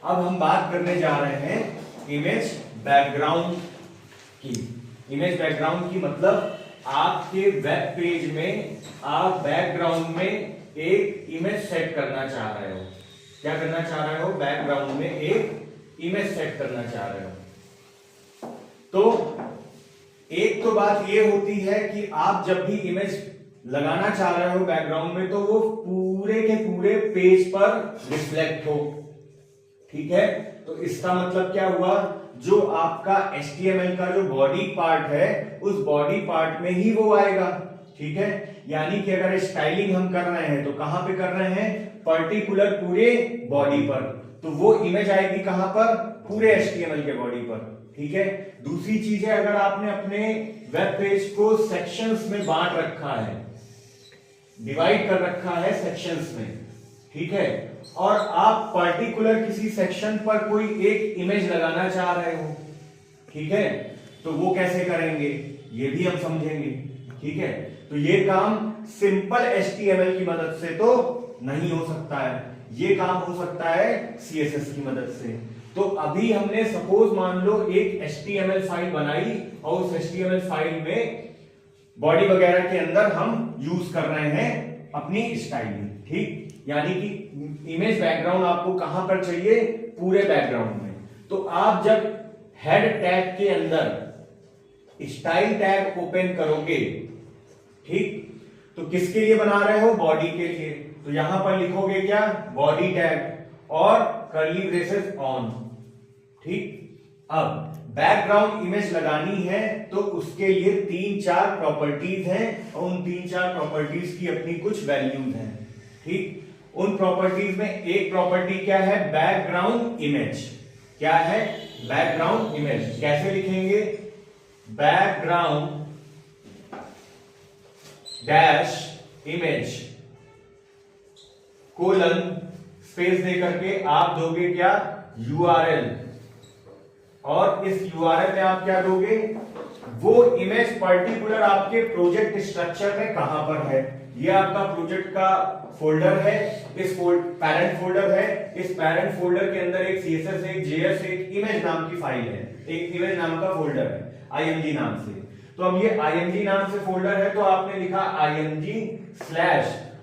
अब हम बात करने जा रहे हैं इमेज बैकग्राउंड की। इमेज बैकग्राउंड की मतलब आपके वेब पेज में आप बैकग्राउंड में एक इमेज सेट करना चाह रहे हो। क्या करना चाह रहे हो? बैकग्राउंड में एक इमेज सेट करना चाह रहे हो। तो एक तो बात ये होती है कि आप जब भी इमेज लगाना चाह रहे हो बैकग्राउंड में तो वो पूरे के पूरे पेज पर रिफ्लेक्ट हो। ठीक है, तो इसका मतलब क्या हुआ, जो आपका HTML का जो बॉडी पार्ट है उस बॉडी पार्ट में ही वो आएगा। ठीक है, यानी कि अगर स्टाइलिंग हम कर रहे हैं तो कहां पे कर रहे हैं? पर्टिकुलर पूरे बॉडी पर, तो वो इमेज आएगी कहां पर? पूरे HTML के बॉडी पर। ठीक है, दूसरी चीज है, अगर आपने अपने वेब पेज को सेक्शंस में बांट रखा है, डिवाइड कर रखा है सेक्शंस में, ठीक है, और आप पर्टिकुलर किसी सेक्शन पर कोई एक इमेज लगाना चाह रहे हो, ठीक है, तो वो कैसे करेंगे ये भी हम समझेंगे। ठीक है, तो ये काम सिंपल HTML की मदद से तो नहीं हो सकता है, ये काम हो सकता है CSS की मदद से। तो अभी हमने सपोज मान लो एक HTML फाइल बनाई और उस HTML फाइल में बॉडी वगैरह के अंदर हम यूज कर रहे हैं अपनी स्टाइलिंग। ठीक, यानी कि इमेज बैकग्राउंड आपको कहां पर चाहिए? पूरे बैकग्राउंड में। तो आप जब हेड टैग के अंदर स्टाइल टैग ओपन करोगे, ठीक, तो किसके लिए बना रहे हो? बॉडी के लिए। तो यहां पर लिखोगे क्या? बॉडी टैग और कर्ली ब्रेसेस ऑन। ठीक, अब बैकग्राउंड इमेज लगानी है तो उसके लिए 3-4 प्रॉपर्टीज हैं और उन 3-4 प्रॉपर्टीज की अपनी कुछ वैल्यूज हैं। ठीक, उन प्रॉपर्टीज में एक प्रॉपर्टी क्या है? Background image. क्या है? Background image. कैसे लिखेंगे? Background dash image colon space दे करके आप दोगे क्या? URL, और इस URL में आप क्या दोगे? वो इमेज पर्टिकुलर आपके प्रोजेक्ट स्ट्रक्चर में कहां पर है। ये आपका प्रोजेक्ट का फोल्डर है, इस पैरेंट फोल्डर है, इस पैरेंट फोल्डर के अंदर एक CSS, एक JS, एक इमेज नाम की फाइल है, एक इमेज नाम का फोल्डर है img नाम से। तो अब ये img नाम से फोल्डर है तो आपने लिखा img/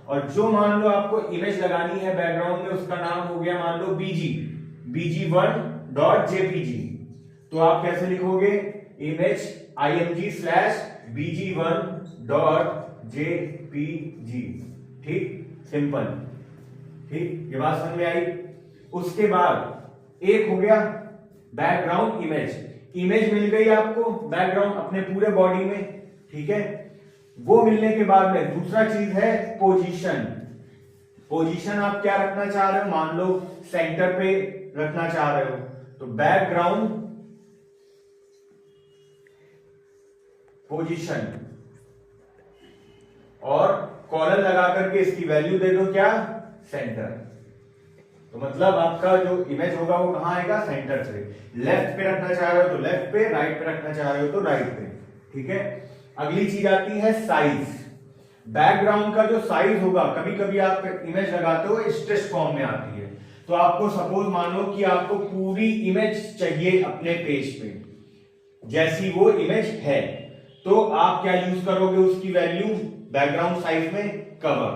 और जो मान लो आपको इमेज लगानी है बैकग्राउंड में उसका नाम हो गया मान लो bg1.jpg। तो आप कैसे लिखोगे? Image img/bg1.jpg। ठीक, सिंपल। ठीक, ये बात समझ में आई। उसके बाद एक हो गया बैकग्राउंड इमेज। इमेज मिल गई आपको बैकग्राउंड अपने पूरे बॉडी में, ठीक है। वो मिलने के बाद में दूसरा चीज है पोजीशन। पोजीशन आप क्या रखना चाह रहे हो? मान लो सेंटर पे रखना चाह रहे हो, तो बैकग्राउंड पोजीशन और कॉलन लगा करके इसकी वैल्यू दे दो क्या? सेंटर। तो मतलब आपका जो इमेज होगा वो कहां आएगा? सेंटर से। लेफ्ट पे रखना चाह रहे हो तो लेफ्ट पे, राइट पे रखना चाह रहे हो तो राइट पे। ठीक है, अगली चीज आती है साइज। बैकग्राउंड का जो साइज होगा, कभी कभी आप इमेज लगाते हो स्ट्रेच फॉर्म में आती है, तो आपको सपोज मान लो कि आपको पूरी इमेज चाहिए अपने पेज पे जैसी वो इमेज है, तो आप क्या यूज करोगे उसकी वैल्यू बैकग्राउंड साइज में? कवर।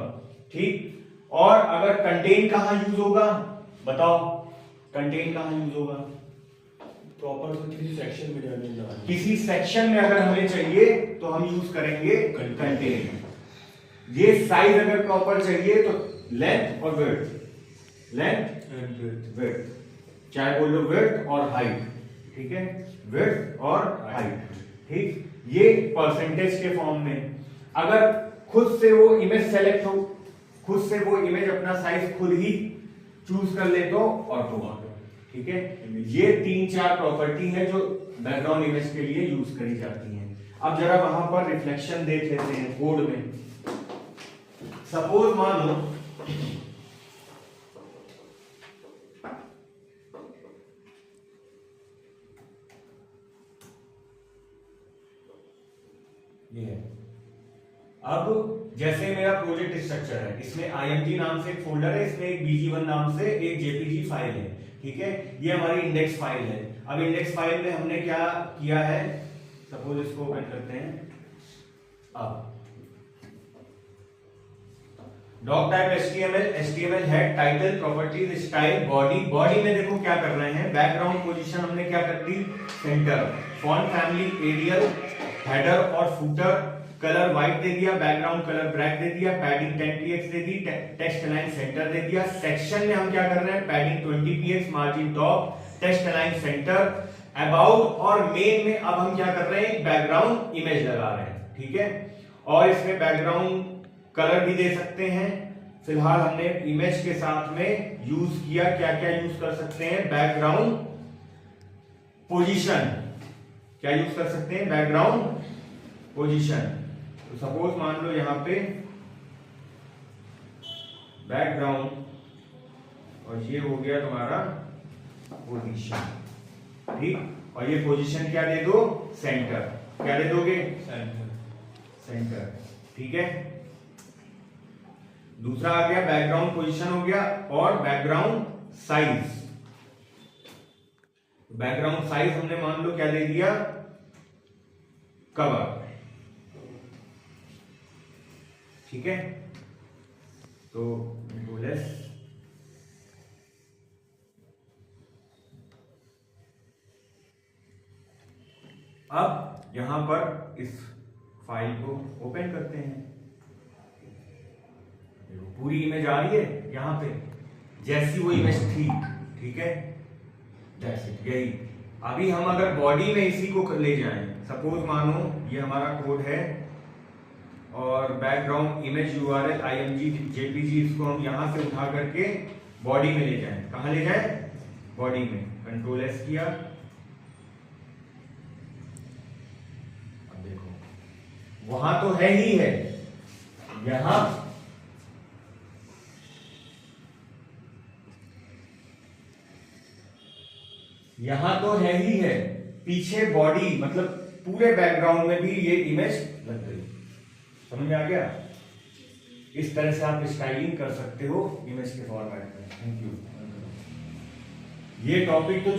ठीक, और अगर कंटेन कहां यूज होगा बताओ? कंटेन कहां यूज होगा? प्रॉपर तो किसी सेक्शन में जाने का। किसी सेक्शन में अगर हमें चाहिए तो हम यूज करेंगे कंटेन। ये साइज अगर प्रॉपर चाहिए तो लेंथ और विड्थ, लेंथ एंड विड्थ, चाहे बोल लो विड्थ और हाइट। ठीक है, विड्थ और हाइट। ठीक, ये परसेंटेज के फॉर्म में। अगर खुद से वो इमेज सेलेक्ट हो, खुद से वो इमेज अपना साइज खुद ही चूज कर ले तो ऑटो। ठीक है, ये 3-4 प्रॉपर्टी है जो बैकग्राउंड इमेज के लिए यूज करी जाती हैं। अब जरा वहां पर रिफ्लेक्शन देख लेते हैं कोड में। सपोज मान लो ये है, अब जैसे मेरा प्रोजेक्ट स्ट्रक्चर है, इसमें IMG नाम से एक फोल्डर है, इसमें एक BG1 नाम से एक JPG फाइल है, ठीक है। ये हमारी इंडेक्स फाइल है। अब इंडेक्स फाइल में हमने क्या किया है, सपोज इसको ओपन करते हैं। अब doc type HTML head, title, properties, style, body में देखो क्या कर रहे हैं, बैकग्राउंड पोजीशन हमने क्या कर दी, centre, font family Arial, header और फूटर, कलर व्हाइट दे दिया, बैकग्राउंड कलर ब्लैक दे दिया, पैडिंग 10 px दे दी, टेक्स्ट अलाइन सेंटर दे दिया। सेक्शन में हम क्या कर रहे हैं, padding 20 px, margin top, text align centre. About और मेन में अब हम क्या कर रहे हैं, बैकग्राउंड इमेज लगा रहे हैं, ठीक है। और इसमें बैकग्राउंड कलर भी दे सकते हैं। फिलहाल हमने इमेज के साथ में यूज किया, क्या क्या यूज कर सकते हैं, बैकग्राउंड पोजीशन, क्या यूज कर सकते हैं, बैकग्राउंड पोजीशन। तो सपोज मान लो यहां पे बैकग्राउंड और ये हो गया तुम्हारा पोजीशन, ठीक। और ये पोजीशन क्या दे दो, सेंटर, क्या दे दोगे, सेंटर, ठीक है। दूसरा आ गया बैकग्राउंड पोजीशन हो गया, और बैकग्राउंड साइज। बैकग्राउंड साइज हमने मान लो क्या दे दिया, कवर, ठीक है। तो लेस अब यहां पर इस फाइल को ओपन करते हैं, पूरी इमेज आ रही है यहां पे, जैसी वो इमेज थी, ठीक है, जैसे यही। अभी हम अगर बॉडी में इसी को ले जाएं, सपोज मानो ये हमारा कोड है और background image URL IMG JPG, इसको हम यहां से उठा करके बॉडी में ले जाएं, कहां ले जाएं, बॉडी में। कंट्रोल S किया, अब देखो वहां तो है ही है, यहां तो है ही है, पीछे बॉडी मतलब पूरे बैकग्राउंड में भी ये इमेज लग गई। समझ में आ गया? इस तरह से आप स्टाइलिंग कर सकते हो इमेज के फॉर्मेट में। Thank you. ये टॉपिक तो